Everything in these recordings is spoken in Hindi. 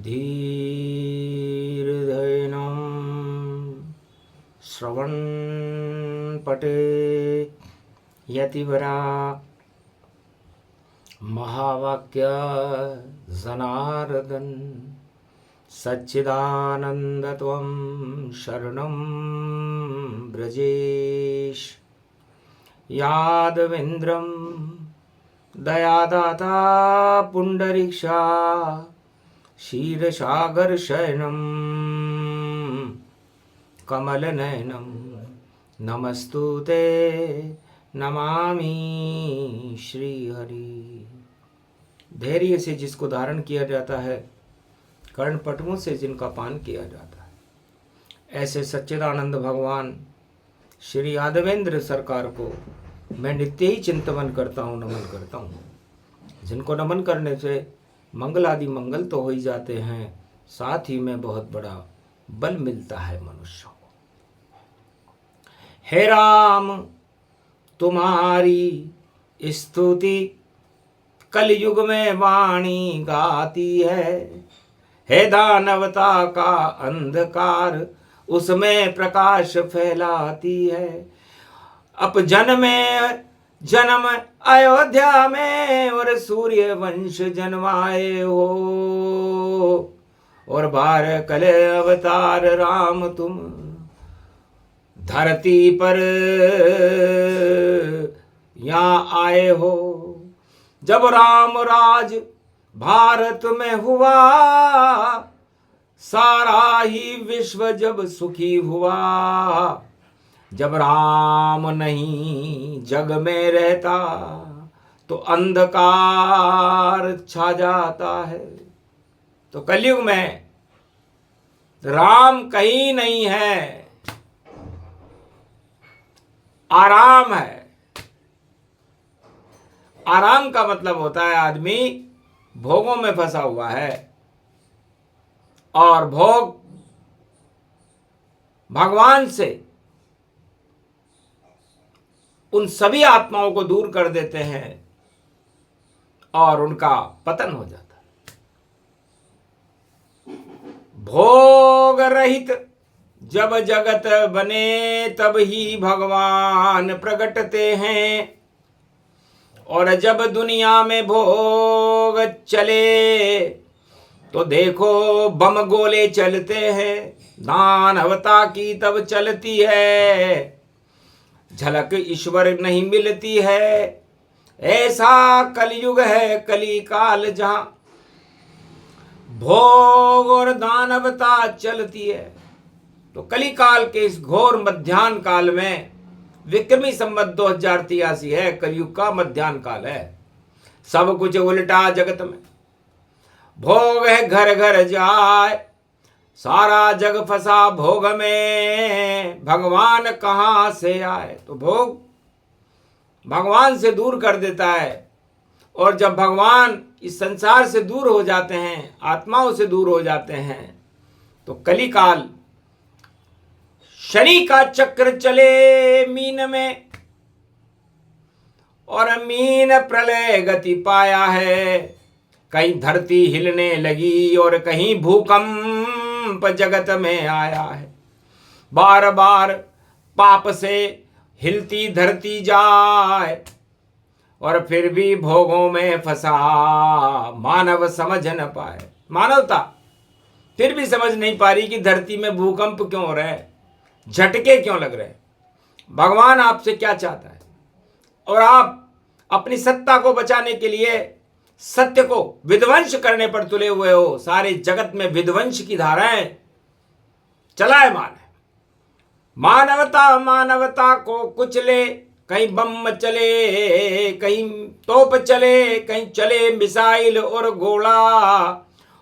धीर्धैनं श्रवणपटे यतिवरा महावाक्य जनार्दन सच्चिदानन्दत्वं शरणं ब्रजेश यादवेन्द्रं दयादाता पुण्डरीक्षा क्षीरसागरशयनं कमलनयनं नमस्तुते नमामि श्रीहरि। धैर्य से जिसको धारण किया जाता है, कर्णपटुओं से जिनका पान किया जाता है, ऐसे सच्चिदानंद भगवान श्री यादवेंद्र सरकार को मैं नित्य ही चिंतन करता हूँ, नमन करता हूँ। जिनको नमन करने से मंगल आदि मंगल तो हो ही जाते हैं, साथ ही में बहुत बड़ा बल मिलता है मनुष्यों को। हे राम तुम्हारी स्तुति कलयुग में वाणी गाती है, हे दानवता का अंधकार उसमें प्रकाश फैलाती है। अब जन्म अयोध्या में और सूर्य वंश जन्माए हो, और बार कले अवतार राम तुम धरती पर यहाँ आए हो। जब राम राज भारत में हुआ, सारा ही विश्व जब सुखी हुआ। जब राम नहीं जग में रहता, तो अंधकार छा जाता है। तो कलयुग में राम कहीं नहीं है, आराम है। आराम का मतलब होता है आदमी भोगों में फंसा हुआ है, और भोग भगवान से उन सभी आत्माओं को दूर कर देते हैं और उनका पतन हो जाता है। भोग रहित जब जगत बने, तब ही भगवान प्रगटते हैं। और जब दुनिया में भोग चले, तो देखो बम गोले चलते हैं। दानवता की तब चलती है, झलक ईश्वर नहीं मिलती है। ऐसा कलयुग है, कली काल, जहां भोग और दानवता चलती है। तो कली काल के इस घोर मध्याह्न काल में, विक्रमी संवत 2083 है, कलयुग का मध्याह्न काल है। सब कुछ उल्टा जगत में, भोग है घर घर जाए, सारा जग फंसा भोग में, भगवान कहाँ से आए। तो भोग भगवान से दूर कर देता है, और जब भगवान इस संसार से दूर हो जाते हैं, आत्माओं से दूर हो जाते हैं, तो कलिकाल शनि का चक्र चले मीन में, और मीन प्रलय गति पाया है। कहीं धरती हिलने लगी और कहीं भूकंप जगत में आया है। बार बार पाप से हिलती धरती जाए, और फिर भी भोगों में फंसा मानव समझ न पाए। मानवता फिर भी समझ नहीं पा रही कि धरती में भूकंप क्यों हो रहा है, झटके क्यों लग रहे हैं, भगवान आपसे क्या चाहता है। और आप अपनी सत्ता को बचाने के लिए सत्य को विध्वंस करने पर तुले हुए हो। सारे जगत में विध्वंस की धाराएं चलायमान है। मानवता को कुचले, कहीं बम चले, कहीं तोप चले, कहीं चले मिसाइल और गोला,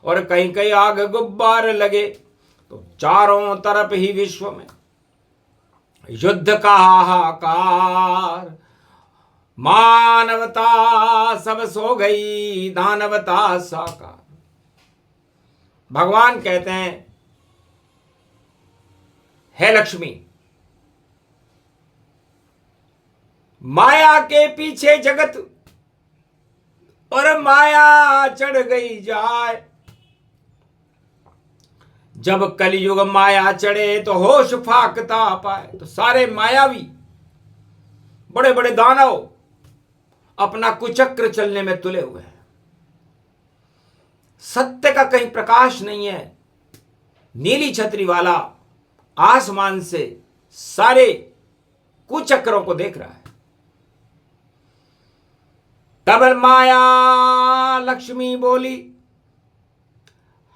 और कहीं कहीं आग गुब्बार लगे। तो चारों तरफ ही विश्व में युद्ध का हाहाकार। मानवता सब सो गई, दानवता साकार। भगवान कहते हैं, हे लक्ष्मी, माया के पीछे जगत और माया चढ़ गई जाए। जब कलयुग माया चढ़े तो होश फाकता पाए। तो सारे मायावी बड़े बड़े दानव अपना कुचक्र चलने में तुले हुए हैं। सत्य का कहीं प्रकाश नहीं है। नीली छतरी वाला आसमान से सारे कुचक्रों को देख रहा है। तब माया लक्ष्मी बोली,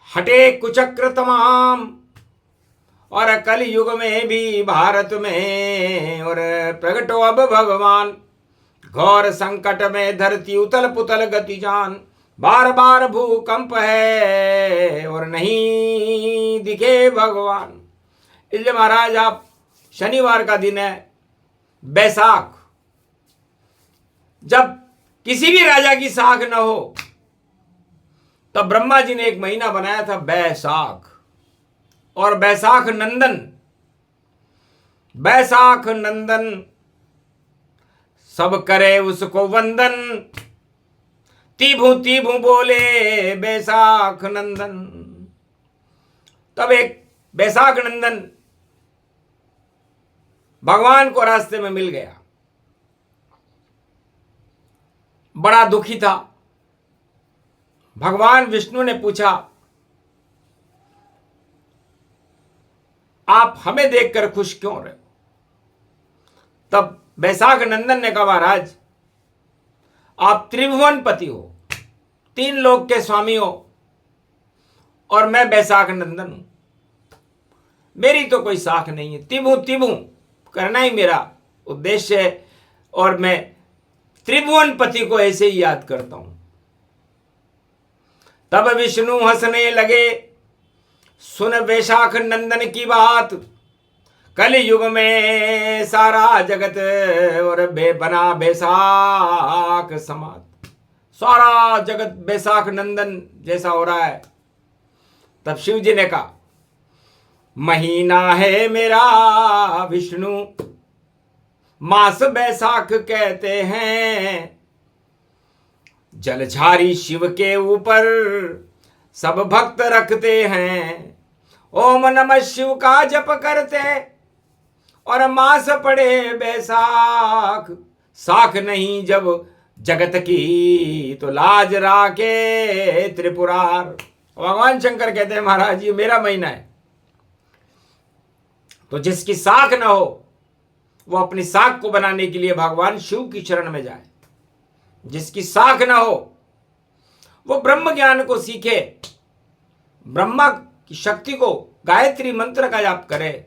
हटे कुचक्र तमाम, और कल युग में भी भारत में और प्रगटो अब भगवान। घोर संकट में धरती उतल पुतल गति जान, बार बार भूकंप है और नहीं दिखे भगवान। इसलिए महाराज आप शनिवार का दिन है, बैसाख, जब किसी भी राजा की साख न हो तब ब्रह्मा जी ने एक महीना बनाया था बैसाख। और बैसाख नंदन, बैसाख नंदन सब करे उसको वंदन, तीभू तीभू बोले बैसाख नंदन। तब एक बैसाख नंदन भगवान को रास्ते में मिल गया, बड़ा दुखी था। भगवान विष्णु ने पूछा, आप हमें देखकर खुश क्यों रहे हो? तब बैसाख नंदन ने कहा, महाराज आप त्रिभुवन पति हो, 3 लोक के स्वामी हो, और मैं बैसाख नंदन हूं, मेरी तो कोई साख नहीं है। तिभु तिभु करना ही मेरा उद्देश्य है, और मैं त्रिभुवन पति को ऐसे ही याद करता हूं। तब विष्णु हंसने लगे, सुन बैसाख नंदन की बात, कल युग में सारा जगत और बना बैसाख समात। सारा जगत बैसाख नंदन जैसा हो रहा है। तब शिव जी ने कहा, महीना है मेरा विष्णु, मास बैसाख कहते हैं, जलझारी शिव के ऊपर सब भक्त रखते हैं, ओम नमः शिव का जप करते, और मास पड़े बैसाख, साख नहीं जब जगत की तो लाज राखे त्रिपुरार। भगवान शंकर कहते हैं, महाराज ये मेरा महीना है, तो जिसकी साख ना हो वो अपनी साख को बनाने के लिए भगवान शिव की शरण में जाए। जिसकी साख ना हो वो ब्रह्म ज्ञान को सीखे, ब्रह्मा की शक्ति को, गायत्री मंत्र का जाप करे।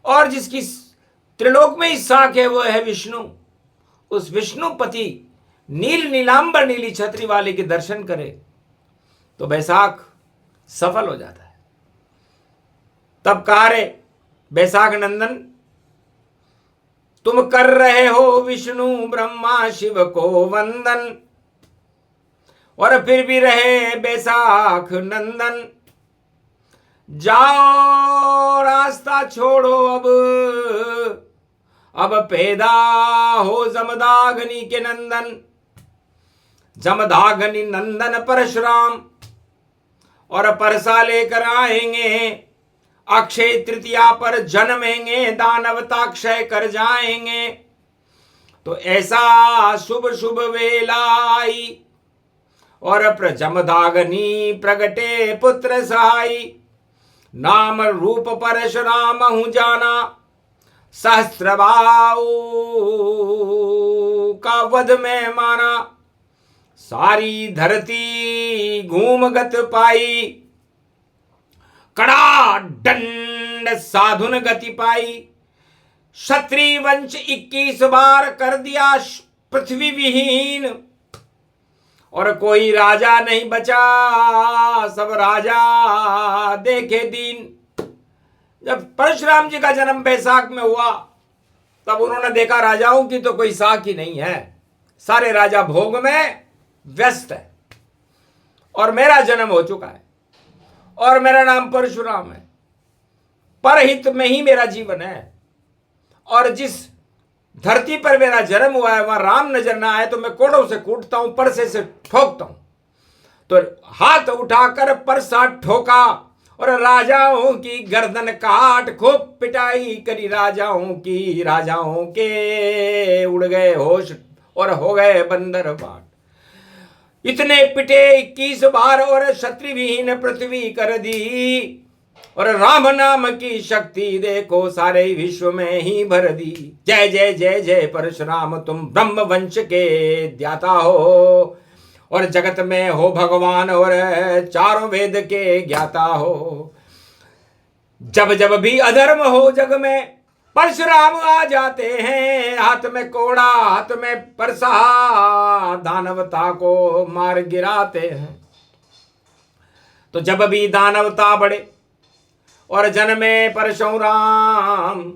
और जिसकी त्रिलोक में ही साख है वो है विष्णु। उस विष्णुपति नील नीलांबर नीली छतरी वाले के दर्शन करे तो बैसाख सफल हो जाता है। तब कहा रे बैसाख नंदन, तुम कर रहे हो विष्णु ब्रह्मा शिव को वंदन, और फिर भी रहे बैसाख नंदन, जाओ रास्ता छोड़ो अब पैदा हो जमदाग्नि के नंदन। जमदाग्नि नंदन परशुराम और परसा लेकर आएंगे, अक्षय तृतीया पर जन्मेंगे, दानवता क्षय कर जाएंगे। तो ऐसा शुभ शुभ वेला आई, और जमदाग्नि प्रगटे पुत्र सहाई, नाम रूप परशुराम हूं जाना, सहस्त्रबाहु का वध में माना। सारी धरती घूमगत पाई, कड़ा दंड साधुन गति पाई। क्षत्रिय वंश 21 बार कर दिया पृथ्वी विहीन, और कोई राजा नहीं बचा, सब राजा देखे दीन। जब परशुराम जी का जन्म बैसाख में हुआ तब उन्होंने देखा राजाओं की तो कोई साख ही नहीं है, सारे राजा भोग में व्यस्त है, और मेरा जन्म हो चुका है, और मेरा नाम परशुराम है, परहित में ही मेरा जीवन है। और जिस धरती पर मेरा जन्म हुआ है वहां राम नजर ना आए तो मैं कोड़ों से कूटता हूं, परसे से ठोकता हूं। तो हाथ उठाकर परसा ठोका, और राजाओं की गर्दन काट, खूब पिटाई करी राजाओं की, राजाओं के उड़ गए होश और हो गए बंदर बाट। इतने पिटे 21 बार और क्षत्रिविहीन पृथ्वी कर दी, और राम नाम की शक्ति देखो सारे विश्व में ही भर दी। जय जय जय जय परशुराम, तुम ब्रह्म वंश के ज्ञाता हो, और जगत में हो भगवान और चारों वेद के ज्ञाता हो। जब जब भी अधर्म हो जग में परशुराम आ जाते हैं, हाथ में कोड़ा हाथ में परसा, दानवता को मार गिराते हैं। तो जब भी दानवता बढ़े और जन में परशुराम,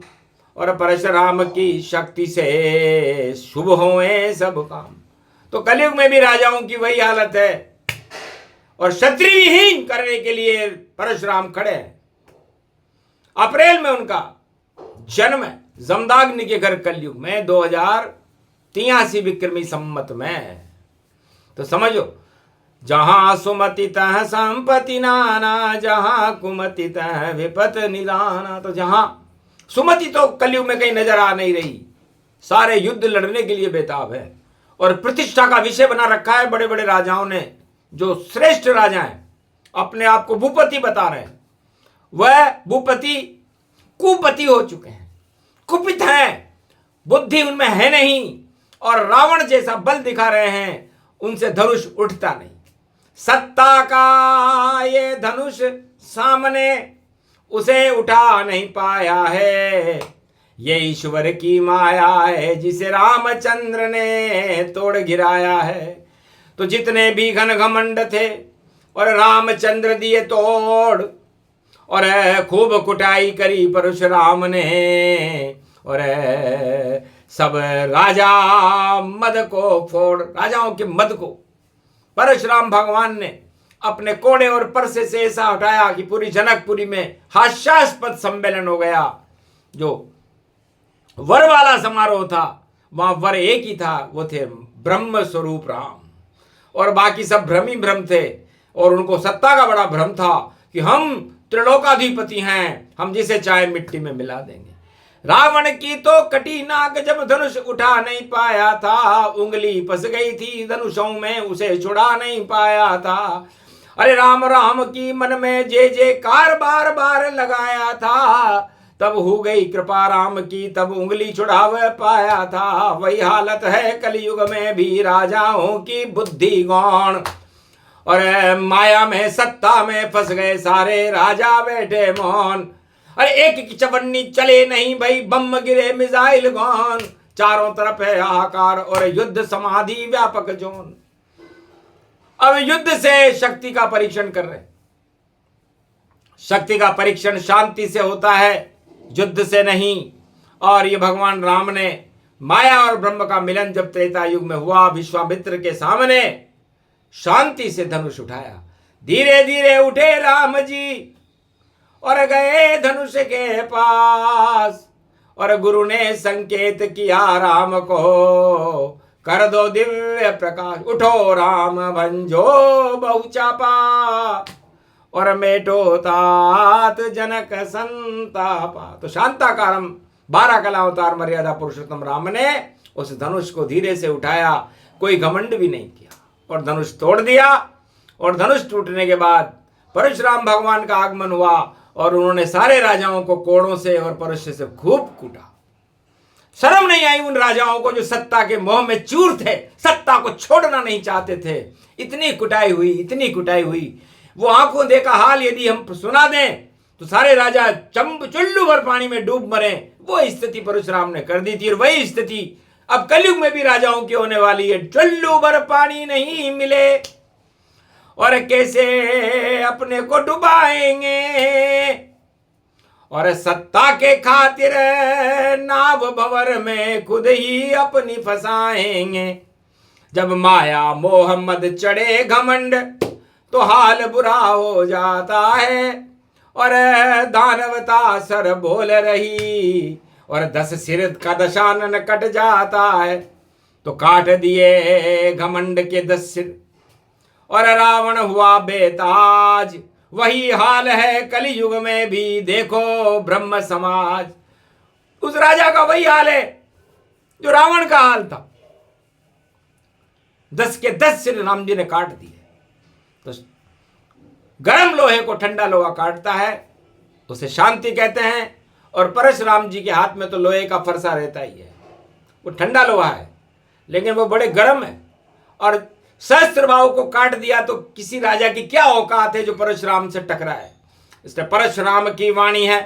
और परशुराम की शक्ति से शुभ होए सब काम। तो कलयुग में भी राजाओं की वही हालत है, और क्षत्रियहीन करने के लिए परशुराम खड़े हैं। अप्रैल में उनका जन्म है, जमदाग्नि के घर, कलयुग में 2083 विक्रमी संमत में। तो समझो, जहां सुमति तह संपत्ति नाना, जहां कुमति तह विपत निदाना। तो जहां सुमति तो कलयुग में कहीं नजर आ नहीं रही, सारे युद्ध लड़ने के लिए बेताब है, और प्रतिष्ठा का विषय बना रखा है बड़े बड़े राजाओं ने। जो श्रेष्ठ राजा हैं, अपने आप को भूपति बता रहे हैं, वह भूपति कुपति हो चुके हैं, कुपित हैं, बुद्धि उनमें है नहीं, और रावण जैसा बल दिखा रहे हैं, उनसे धनुष उठता नहीं। सत्ता का ये धनुष सामने उसे उठा नहीं पाया है, ये ईश्वर की माया है जिसे रामचंद्र ने तोड़ गिराया है। तो जितने भी घन घमंड थे और रामचंद्र दिए तोड़, और खूब कुटाई करी परशुराम ने, और सब राजा मद को फोड़, राजाओं के मद को परशुराम भगवान ने अपने कोड़े और परसे से ऐसा हटाया कि पूरी जनकपुरी में हास्यास्पद सम्मेलन हो गया। जो वर वाला समारोह था, वहां वर एक ही था, वो थे ब्रह्म स्वरूप राम, और बाकी सब भ्रम ही भ्रम थे। और उनको सत्ता का बड़ा भ्रम था कि हम त्रिलोकाधिपति हैं, हम जिसे चाहे मिट्टी में मिला देंगे। रावण की तो कटी नाक जब धनुष उठा नहीं पाया था, उंगली फंस गई थी धनुषों में, उसे छुड़ा नहीं पाया था। अरे राम राम की मन में जे जे कार बार बार लगाया था, तब हो गई कृपा राम की, तब उंगली छुड़ाव पाया था। वही हालत है कलयुग में भी राजाओं की, बुद्धि गौण, और माया में सत्ता में फंस गए सारे राजा बैठे मौन। अरे एक की चवन्नी चले नहीं भाई, बम गिरे मिसाइल गौन, चारों तरफ है हाहाकार और युद्ध समाधि व्यापक जोन। अब युद्ध से शक्ति का परीक्षण कर रहे। शक्ति का परीक्षण शांति से होता है, युद्ध से नहीं। और ये भगवान राम ने माया और ब्रह्म का मिलन जब त्रेता युग में हुआ, विश्वामित्र के सामने शांति से धनुष उठाया। धीरे धीरे उठे राम जी और गए धनुष के पास, और गुरु ने संकेत किया राम को, कर दो दिव्य प्रकाश। उठो राम भंजो बहुचापा, और मेटो तात जनक संतापा। तो शांताकारम 12 कला अवतार मर्यादा पुरुषोत्तम राम ने उस धनुष को धीरे से उठाया, कोई घमंड भी नहीं किया, और धनुष तोड़ दिया। और धनुष टूटने के बाद परशुराम भगवान का आगमन हुआ, और उन्होंने सारे राजाओं को कोड़ों से और परस्य से खूब कूटा। शर्म नहीं आई उन राजाओं को जो सत्ता के मोह में चूर थे, सत्ता को छोड़ना नहीं चाहते थे। इतनी कुटाई हुई, इतनी कुटाई हुई। वो आंखों देखा हाल यदि हम सुना दें तो सारे राजा चुल्लू भर पानी में डूब मरे। वो स्थिति परशुराम ने कर दी थी, और वही स्थिति अब कलयुग में भी राजाओं की होने वाली है। चुल्लू भर पानी नहीं मिले और कैसे अपने को डुबाएंगे, और सत्ता के खातिर नाव भंवर में खुद ही अपनी फंसाएंगे। जब माया मोह मद चढ़े घमंड तो हाल बुरा हो जाता है, और दानवता सर बोल रही, और 10 सिर का दशानन कट जाता है। तो काट दिए घमंड के 10 सिर, और रावण हुआ बेताज, वही हाल है कलयुग में भी, देखो ब्रह्म समाज। उस राजा का वही हाल है जो रावण का हाल था। 10 के 10 सिर राम जी ने काट दिए। तो गर्म लोहे को ठंडा लोहा काटता है, उसे शांति कहते हैं। और परशुराम जी के हाथ में तो लोहे का फरसा रहता ही है, वो ठंडा लोहा है लेकिन वो बड़े गर्म है। और सहस्त्र भाव को काट दिया तो किसी राजा की क्या औकात है जो परशुराम से टकराए। इसलिए परशुराम की वाणी है,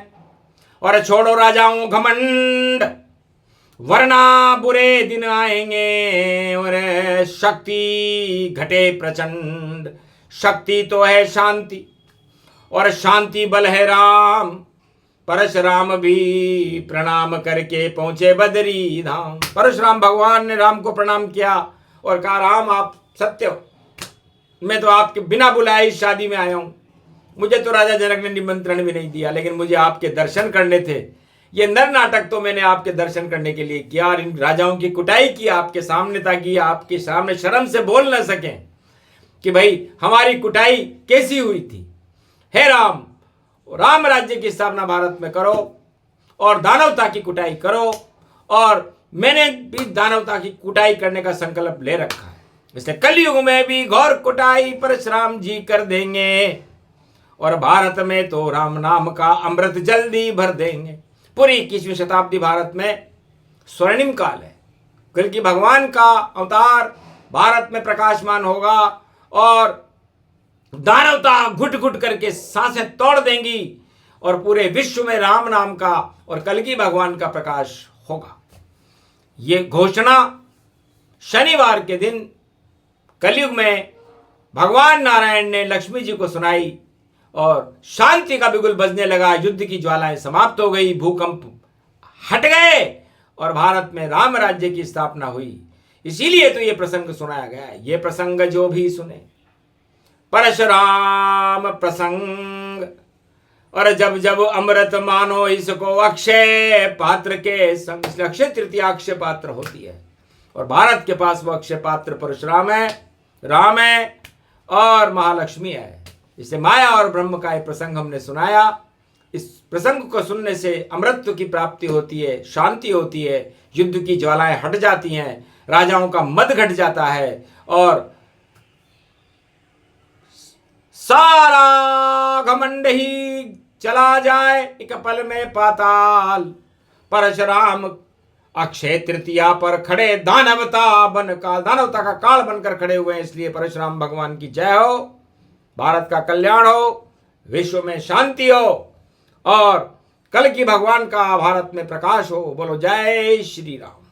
और छोड़ो राजाओं घमंड, वरना बुरे दिन आएंगे। और शक्ति घटे प्रचंड, शक्ति तो है शांति और शांति बल है राम। परशुराम भी प्रणाम करके पहुंचे बदरी धाम। परशुराम भगवान ने राम को प्रणाम किया और कहा, राम आप सत्य हो, मैं तो आपके बिना बुलाए इस शादी में आया हूं। मुझे तो राजा जनक ने निमंत्रण भी नहीं दिया, लेकिन मुझे आपके दर्शन करने थे। ये नर नाटक तो मैंने आपके दर्शन करने के लिए किया, और इन राजाओं की कुटाई की आपके सामने, ताकि आपके सामने शर्म से बोल न सकें कि भाई हमारी कुटाई कैसी हुई थी। हे राम, राम राज्य की स्थापना भारत में करो और दानवता की कुटाई करो, और मैंने भी दानवता की कुटाई करने का संकल्प ले रखा है। इसलिए कलयुग में भी घोर कुटाई परशुराम जी कर देंगे, और भारत में तो राम नाम का अमृत जल्दी भर देंगे। पूरी 21वीं शताब्दी भारत में स्वर्णिम काल है। कल्कि भगवान का अवतार भारत में प्रकाशमान होगा, और दानवता घुट घुट करके सांसें तोड़ देंगी, और पूरे विश्व में राम नाम का और कल्कि भगवान का प्रकाश होगा। ये घोषणा शनिवार के दिन कलयुग में भगवान नारायण ने लक्ष्मी जी को सुनाई, और शांति का बिगुल बजने लगा। युद्ध की ज्वालाएं समाप्त हो गई, भूकंप हट गए, और भारत में राम राज्य की स्थापना हुई। इसीलिए तो ये प्रसंग सुनाया गया है। ये प्रसंग जो भी सुने, परशुराम प्रसंग, और जब जब अमृत मानो इसको अक्षय पात्र के संग। अक्षय तृतीया अक्षय पात्र होती है, और भारत के पास वो अक्षय पात्र परशुराम है, राम है और महालक्ष्मी है। इसे माया और ब्रह्म का ये प्रसंग हमने सुनाया। इस प्रसंग को सुनने से अमृतत्व की प्राप्ति होती है, शांति होती है, युद्ध की ज्वालाएं हट जाती हैं, राजाओं का मद घट जाता है, और सारा घमंड ही चला जाए एक पल में पाताल। परशुराम अक्षय तृतीया पर खड़े दानवता बन काल, दानवता का काल बनकर खड़े हुए हैं। इसलिए परशुराम भगवान की जय हो, भारत का कल्याण हो, विश्व में शांति हो, और कल्कि भगवान का भारत में प्रकाश हो। बोलो जय श्री राम।